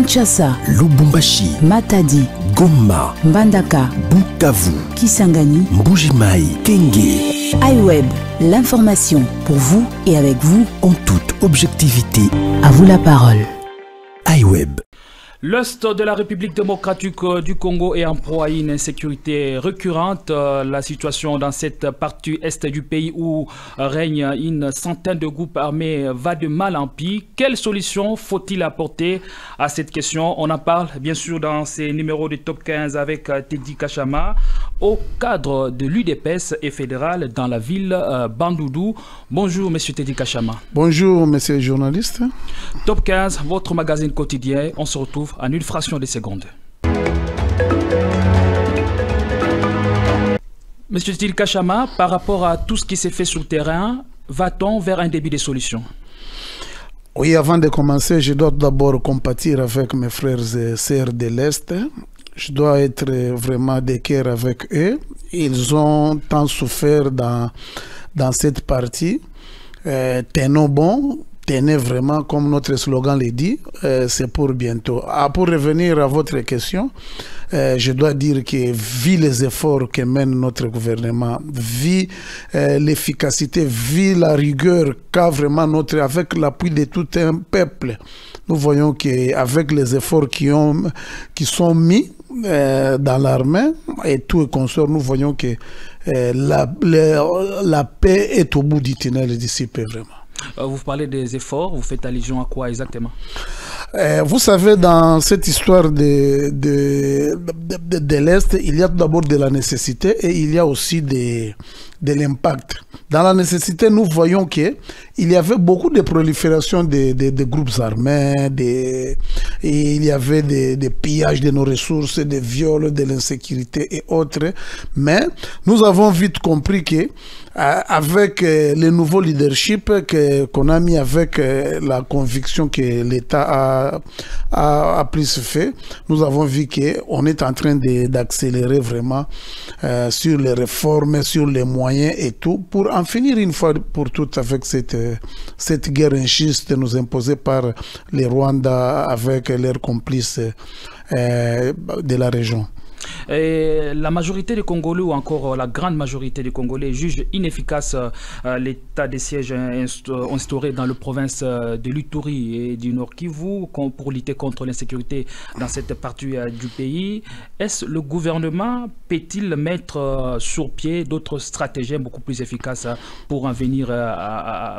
Kinshasa, Lubumbashi, Matadi, Goma, Mbandaka, Bukavu, Kisangani, Mbujimai, Kenge. iWeb, l'information pour vous et avec vous En toute objectivité. À vous la parole. iWeb. L'Est de la République démocratique du Congo est en proie à une insécurité récurrente. La situation dans cette partie est du pays où règne une centaine de groupes armés va de mal en pis. Quelle solution faut-il apporter à cette question? On en parle bien sûr dans ces numéros de Top 15 avec Teddy Kachama au cadre de l'UDPS et fédéral dans la ville Bandundu. Bonjour monsieur Teddy Kachama. Bonjour monsieur le journaliste. Top 15, votre magazine quotidien. On se retrouve en une fraction de seconde. Monsieur Teddy Kachama, par rapport à tout ce qui s'est fait sur le terrain, va-t-on vers un début de solution? Oui, avant de commencer, je dois d'abord compatir avec mes frères et sœurs de l'Est. Je dois être vraiment de cœur avec eux. Ils ont tant souffert dans cette partie. Tenons bon. Tenez vraiment, comme notre slogan le dit, c'est pour bientôt. Pour revenir à votre question, je dois dire que vu les efforts que mène notre gouvernement, vu l'efficacité, vu la rigueur qu'a vraiment avec l'appui de tout un peuple, nous voyons qu'avec les efforts qui sont mis dans l'armée et tout et consort, nous voyons que la paix est au bout du tunnel d'ici peu vraiment. Vous parlez des efforts, vous faites allusion à quoi exactement? Vous savez, dans cette histoire de l'Est, il y a d'abord de la nécessité et il y a aussi de l'impact. Dans la nécessité, nous voyons qu'il y avait beaucoup de prolifération de groupes armés, et il y avait des pillages de nos ressources, des viols, de l'insécurité et autres. Mais nous avons vite compris que avec le nouveau leadership qu'on a mis, avec la conviction que l'État a plus fait, nous avons vu qu'on est en train d'accélérer vraiment sur les réformes, sur les moyens et tout, pour en finir une fois pour toutes avec cette guerre injuste nous imposée par les Rwandais avec leurs complices de la région. Et la majorité des Congolais, ou encore la grande majorité des Congolais, jugent inefficace l'état de siège instauré dans la province de l'Ituri et du Nord Kivu pour lutter contre l'insécurité dans cette partie du pays. Est-ce le gouvernement peut-il mettre sur pied d'autres stratégies beaucoup plus efficaces pour en venir à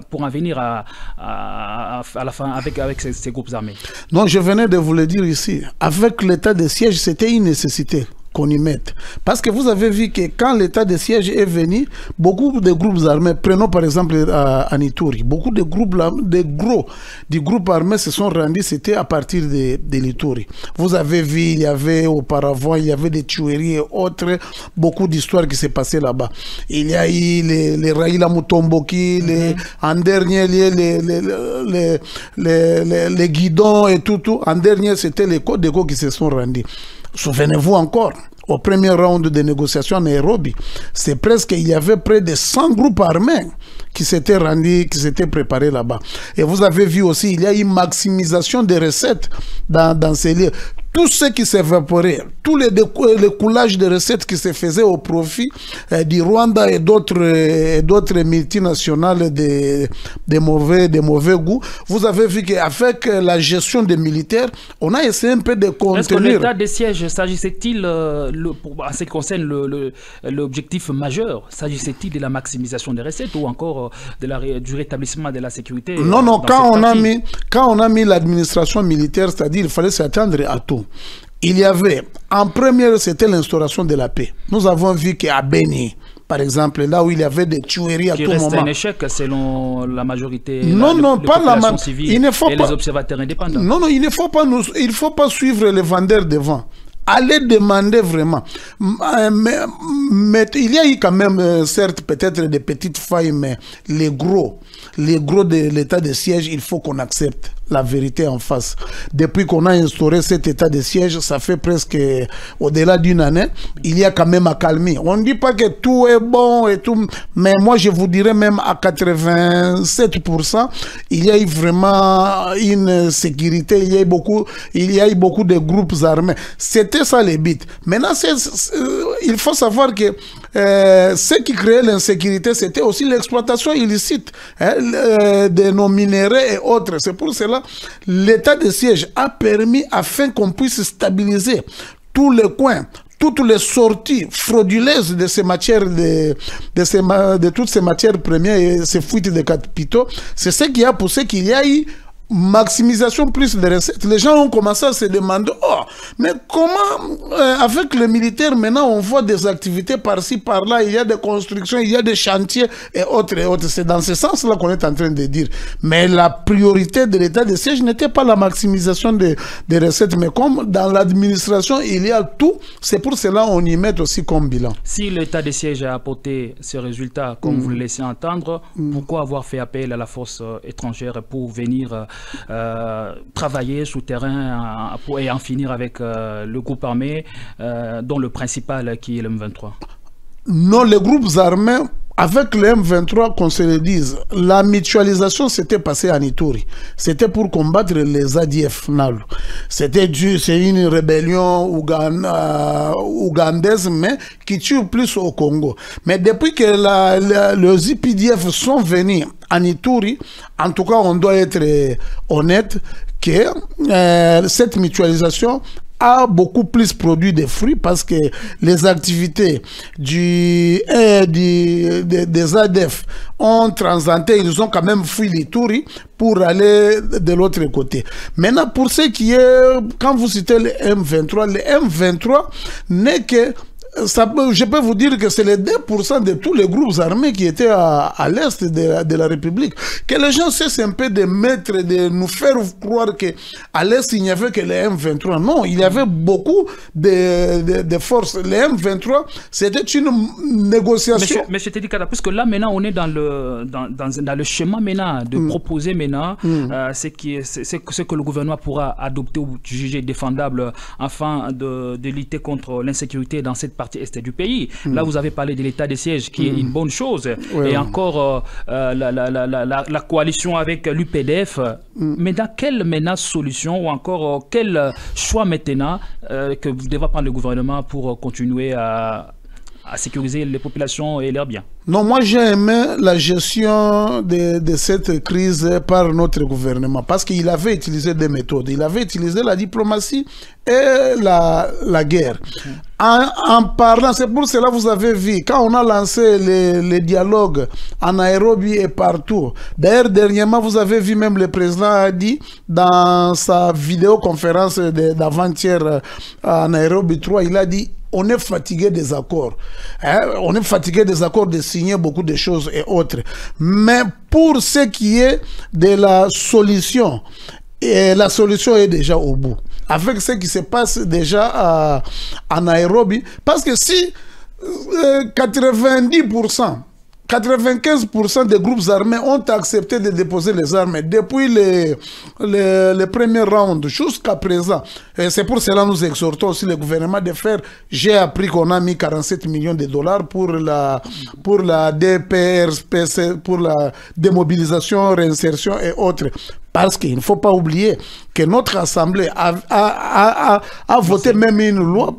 la fin avec ces groupes armés? Non, je venais de vous le dire ici. Avec l'état de siège, c'était une nécessité qu'on y mette. Parce que vous avez vu que quand l'état de siège est venu, beaucoup de groupes armés, prenons par exemple en Ituri, beaucoup de groupes, du groupe armé se sont rendus, c'était à partir de l'Ituri. Vous avez vu, il y avait auparavant, il y avait des tueries et autres, beaucoup d'histoires qui s'est passées là-bas. Il y a eu les Raila Mutomboki, en dernier les guidons et tout. En dernier, c'était les Côtes d'Éco qui se sont rendus. Souvenez-vous encore, au premier round de négociations à Nairobi, c'est presque, il y avait près de 100 groupes armés qui s'étaient rendus, qui s'étaient préparés là-bas. Et vous avez vu aussi, il y a une maximisation des recettes dans ces lieux. Tout ce qui s'évaporait, tous les coulages de recettes qui se faisaient au profit du Rwanda et d'autres multinationales de mauvais goût, vous avez vu qu'avec la gestion des militaires, on a essayé un peu de contenir. Est-ce que l'état des sièges, s'agissait-il, en ce qui concerne l'objectif majeur, s'agissait-il de la maximisation des recettes ou encore du rétablissement de la sécurité? Non, non, quand on a mis l'administration militaire, c'est-à-dire il fallait s'attendre à tout. Il y avait, en première, c'était l'instauration de la paix. Nous avons vu qu'à Beni, par exemple, là où il y avait des tueries à tout moment. Qui reste un échec selon la majorité, non, pas la civile et les observateurs indépendants. Non, il ne faut pas suivre les vendeurs de vent. Allez demander vraiment. Mais il y a eu quand même, certes, peut-être des petites failles, mais les gros de l'état de siège, il faut qu'on accepte. la vérité en face. Depuis qu'on a instauré cet état de siège, ça fait presque au-delà d'une année, il y a quand même accalmie. On ne dit pas que tout est bon et tout, mais moi je vous dirais même à 87%, il y a eu vraiment une sécurité, il y a eu beaucoup de groupes armés. C'était ça les buts. Maintenant, il faut savoir que ce qui créait l'insécurité, c'était aussi l'exploitation illicite de nos minéraux et autres. C'est pour cela l'état de siège a permis, afin qu'on puisse stabiliser tous les coins, toutes les sorties frauduleuses de ces matières, de toutes ces matières premières et ces fuites de capitaux. C'est ce qui a poussé qu'il y a eu maximisation plus de recettes. Les gens ont commencé à se demander, oh, mais comment, avec le militaire, maintenant, on voit des activités par-ci, par-là, il y a des constructions, il y a des chantiers et autres et autres. C'est dans ce sens-là qu'on est en train de dire. Mais la priorité de l'état de siège n'était pas la maximisation des recettes, mais comme dans l'administration, il y a tout, c'est pour cela qu'on y met aussi comme bilan. Si l'état de siège a apporté ces résultats, comme vous le laissez entendre, pourquoi avoir fait appel à la force étrangère pour venir travailler sous terrain et en finir avec le groupe armé dont le principal qui est le M23? Non, les groupes armés, avec le M23, qu'on se le dise, la mutualisation s'était passée à Ituri. C'était pour combattre les ADF NALU. C'est une rébellion ougandaise, mais qui tue plus au Congo. Mais depuis que les IPDF sont venus en Ituri, en tout cas, on doit être honnête que cette mutualisation a beaucoup plus produit des fruits parce que les activités des ADF ont transanté, ils ont quand même fui l'Ituri pour aller de l'autre côté. Maintenant, pour ce qui est, quand vous citez le M23 n'est que je peux vous dire que c'est les 2% de tous les groupes armés qui étaient à l'est de la République. Que les gens cessent un peu de de nous faire croire qu'à l'est, il n'y avait que les M23. Non, il y avait beaucoup de forces. Les M23, c'était une négociation. Mais je te dis, puisque là, maintenant, on est dans le schéma maintenant de proposer maintenant ce que le gouvernement pourra adopter ou juger défendable afin de lutter contre l'insécurité dans cette partie est du pays. Là, vous avez parlé de l'état de siège qui est une bonne chose. Et encore la coalition avec l'UPDF. Mais dans quelle solution ou encore quel choix maintenant que devra prendre le gouvernement pour continuer à sécuriser les populations et leurs biens? Non, moi j'ai aimé la gestion de cette crise par notre gouvernement parce qu'il avait utilisé des méthodes. Il avait utilisé la diplomatie et la guerre. En parlant, c'est pour cela que vous avez vu, quand on a lancé les dialogues en Nairobi et partout, d'ailleurs dernièrement vous avez vu même le président a dit dans sa vidéoconférence d'avant-hier à Nairobi 3, il a dit on est fatigué des accords. On est fatigué des accords de signer beaucoup de choses et autres. Mais pour ce qui est de la solution, et la solution est déjà au bout. Avec ce qui se passe déjà à Nairobi, parce que si 95% des groupes armés ont accepté de déposer les armes depuis le premier round jusqu'à présent. C'est pour cela que nous exhortons aussi le gouvernement de faire. J'ai appris qu'on a mis 47 millions de dollars pour la DPRPC, pour la démobilisation, réinsertion et autres. Parce qu'il ne faut pas oublier que notre Assemblée a voté même une loi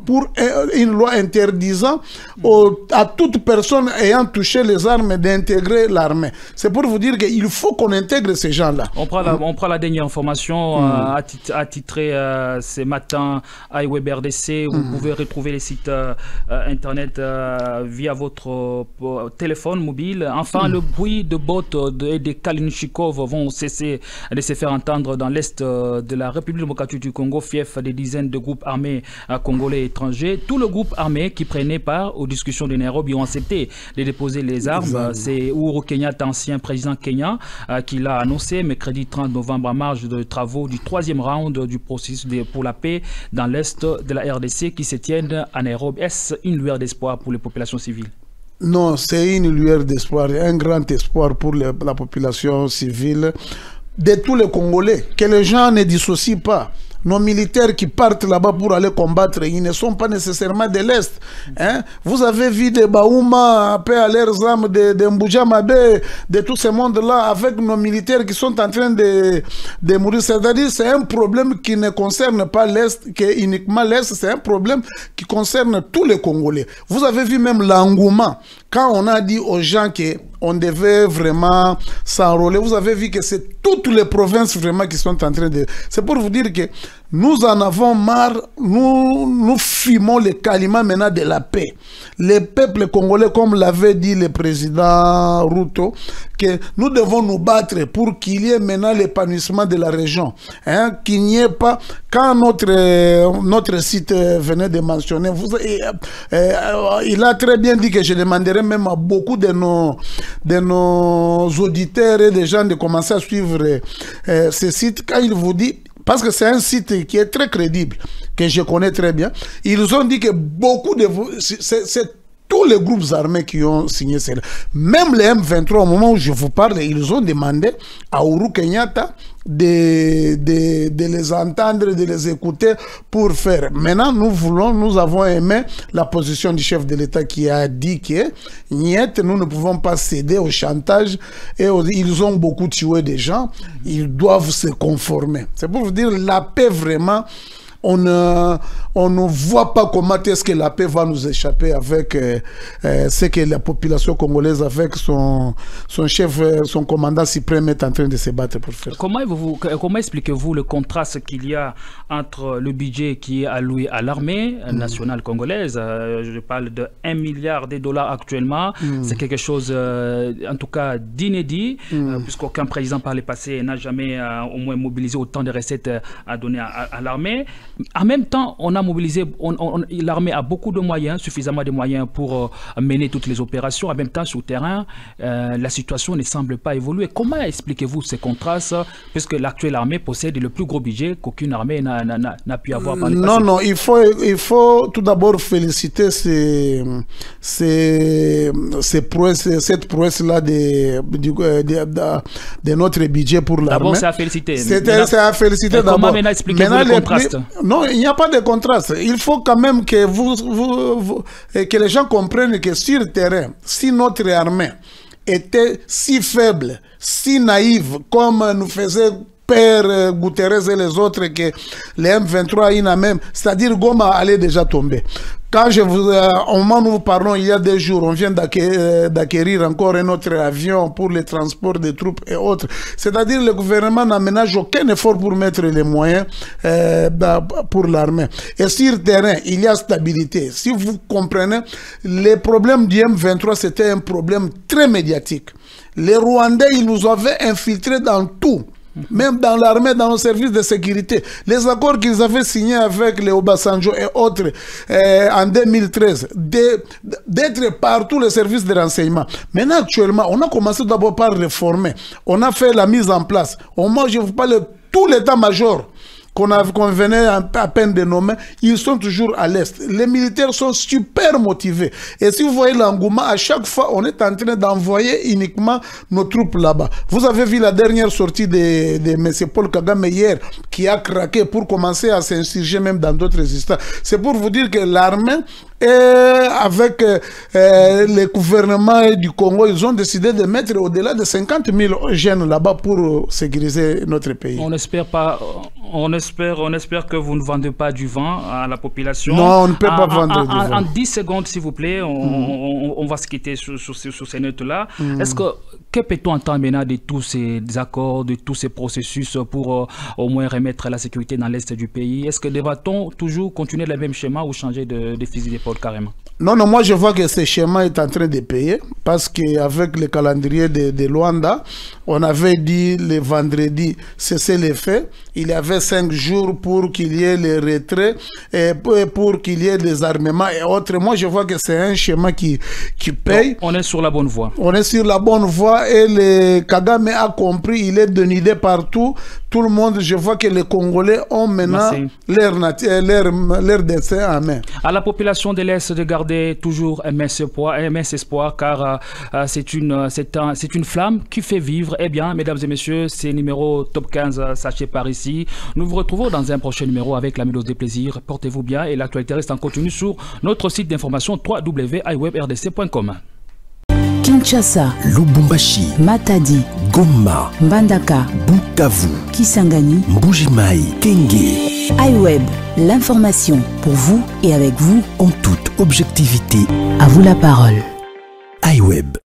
interdisant à toute personne ayant touché les armes d'intégrer l'armée. C'est pour vous dire qu'il faut qu'on intègre ces gens-là. On prend la dernière information attitrée ce matin à iWeb RDC. Vous pouvez retrouver les sites internet via votre téléphone mobile. Enfin, le bruit de bottes et des Kalachnikov vont cesser de se faire entendre dans l'est de la République démocratique du Congo, fief des dizaines de groupes armés congolais et étrangers. Tous les groupes armés qui prenaient part aux discussions de Nairobi ont accepté de déposer les armes. C'est Uhuru Kenyatta, ancien président kenyan, qui l'a annoncé mercredi 30 novembre en marge de travaux du 3e round du processus pour la paix dans l'est de la RDC qui se tiennent à Nairobi. Est-ce une lueur d'espoir pour les populations civiles? Non, c'est une lueur d'espoir, un grand espoir pour la population civile. de tous les Congolais, que les gens ne dissocient pas. Nos militaires qui partent là-bas pour aller combattre, ils ne sont pas nécessairement de l'Est. Hein? Vous avez vu des Baouma, paix à leurs âmes, de Mbouja Mabé, de tout ce monde-là, avec nos militaires qui sont en train de mourir. C'est-à-dire c'est un problème qui ne concerne pas l'Est, que uniquement l'Est, c'est un problème qui concerne tous les Congolais. Vous avez vu même l'engouement. Quand on a dit aux gens qu'on devait vraiment s'enrôler, vous avez vu que c'est toutes les provinces vraiment qui sont en train de... C'est pour vous dire que nous en avons marre, nous fumons le caliment maintenant de la paix. Les peuples congolais, comme l'avait dit le président Ruto, que nous devons nous battre pour qu'il y ait maintenant l'épanouissement de la région. Hein, qu'il n'y ait pas... Quand notre site venait de mentionner, il a très bien dit que je demanderais même à beaucoup de nos auditeurs et des gens de commencer à suivre ce site quand il vous dit... Parce que c'est un site qui est très crédible, que je connais très bien. Ils ont dit que beaucoup de vous... C'est tous les groupes armés qui ont signé cela. Même les M23, au moment où je vous parle, ils ont demandé à Uhuru Kenyatta de les entendre, de les écouter pour faire. Maintenant, nous avons aimé la position du chef de l'État qui a dit que nous ne pouvons pas céder au chantage et ils ont beaucoup tué des gens, ils doivent se conformer. C'est pour vous dire, la paix vraiment... On ne voit pas comment est-ce que la paix va nous échapper avec ce que la population congolaise, avec son chef, son commandant suprême est en train de se battre pour faire. Comment expliquez-vous le contraste qu'il y a entre le budget qui est alloué à l'armée nationale congolaise, je parle de 1 milliard de dollars actuellement, c'est quelque chose en tout cas d'inédit, puisqu'aucun président par le passé n'a jamais au moins mobilisé autant de recettes à donner à l'armée. En même temps, on a mobilisé, l'armée a beaucoup de moyens, suffisamment de moyens pour mener toutes les opérations. En même temps, sur le terrain, la situation ne semble pas évoluer. Comment expliquez-vous ces contrastes, puisque l'actuelle armée possède le plus gros budget qu'aucune armée n'a pu avoir par le passé? Non, il faut tout d'abord féliciter cette prouesse-là de notre budget pour l'armée. D'abord, c'est à féliciter. C'est à féliciter d'abord. Comment maintenant expliquez-vous le contraste? Non, il n'y a pas de contraste. Il faut quand même que que les gens comprennent que sur le terrain, si notre armée était si faible, si naïve, comme nous faisait Père Guterres et les autres, que les M23 même, c'est-à-dire Goma allait déjà tomber. Quand au moment où nous parlons, il y a 2 jours, on vient d'acquérir encore un autre avion pour le transport des troupes et autres. C'est-à-dire que le gouvernement n'aménage aucun effort pour mettre les moyens pour l'armée. Et sur le terrain, il y a stabilité. Si vous comprenez, les problèmes du M23, c'était un problème très médiatique. Les Rwandais, ils nous avaient infiltrés dans tout. Même dans l'armée, dans nos services de sécurité. Les accords qu'ils avaient signés avec les Obasanjo et autres en 2013, d'être partout les services de renseignement. Maintenant, actuellement, on a commencé d'abord par réformer. On a fait la mise en place. Au moins, je vous parle de tout l'état-major qu'on venait à peine de nommer, ils sont toujours à l'Est. Les militaires sont super motivés. Et si vous voyez l'engouement, à chaque fois, on est en train d'envoyer uniquement nos troupes là-bas. Vous avez vu la dernière sortie de M. Paul Kagame hier, qui a craqué pour commencer à s'insurger même dans d'autres instants. C'est pour vous dire que l'armée, avec les gouvernements du Congo, ils ont décidé de mettre au-delà de 50 000 jeunes là-bas pour sécuriser notre pays. On espère que vous ne vendez pas du vent à la population. Non, on ne peut pas vendre du vent. En 10 secondes, s'il vous plaît, on va se quitter sur ces notes-là. Que peut-on entendre maintenant de tous ces accords, de tous ces processus pour au moins remettre la sécurité dans l'Est du pays? Est-ce que devra-t-on toujours continuer le même schéma ou changer de fusil d'épaule carrément? Non, moi je vois que ce schéma est en train de payer parce qu'avec le calendrier de Luanda, on avait dit le vendredi cesser les faits il y avait 5 jours pour qu'il y ait les retraits et pour qu'il y ait des armements et autres. Moi, je vois que c'est un schéma qui paye. Donc, on est sur la bonne voie. On est sur la bonne voie et le Kagame a compris, il est dénudé partout. Tout le monde, je vois que les Congolais ont maintenant leur destin en main. À la population de l'Est de garder toujours un mince espoir car c'est une flamme qui fait vivre. Eh bien, mesdames et messieurs, c'est numéro top 15 sachez par ici. Nous vous retrouvons dans un prochain numéro avec la mélodie des plaisirs. Portez-vous bien et l'actualité reste en continu sur notre site d'information www.iwebrdc.com. Kinshasa, Lubumbashi, Matadi, Goma, Mbandaka, Bukavu, Kisangani, Mbuji-Mayi, Kenge. iWeb, l'information pour vous et avec vous En toute objectivité, à vous la parole. iWeb.